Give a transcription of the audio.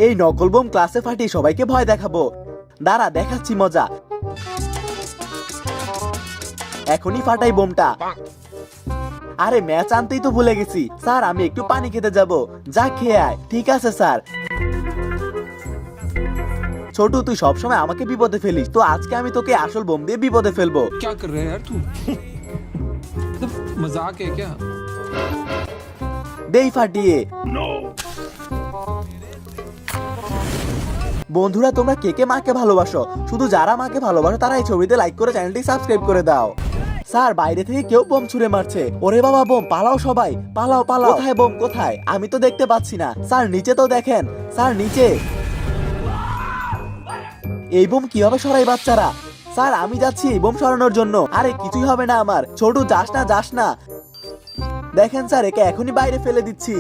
এই নকল বোম ক্লাসে ফাটিয়ে সবাইকে ভয় দেখাবো। দাঁড়া, দেখাচ্ছি মজা। এখনই ফাটাই বোমটা। আরে ম্যাচ আনতেই তো ভুলে গেছি। স্যার আমি একটু পানি খেতে যাব। যা খেয়ে আয়। ঠিক আছে স্যার। ছোট, তুই সবসময় আমাকে বিপদে ফেলিস, তো আজকে আমি তোকে আসল বোম দিয়ে বিপদে ফেলবো। क्या कर रहा है यार तू? मजाक है क्या? দেই ফাটিয়ে। বন্ধুরা, তোমরা কে কে মাকে ভালোবাসো? শুধু যারা মাকে ভালোবাসো তারা এই ছবিতে লাইক করে চ্যানেলটি সাবস্ক্রাইব করে দাও। স্যার বাইরে থেকে কেউ বোম ছুড়ে মারছে। ওরে বাবা, বোম! পালাও সবাই, পালাও পালাও। কোথায় বোম, কোথায়? আমি তো দেখতে পাচ্ছি না। স্যার নিচে তো দেখেন। স্যার নিচে। এই বোম কিভাবে সরাই বাচ্চারা? স্যার আমি যাচ্ছি এই বোম সরানোর জন্য। আরে কিছুই হবে না আমার। ছোট, যাস না যাস না। দেখেন স্যার, একে এখনই বাইরে ফেলে দিচ্ছি।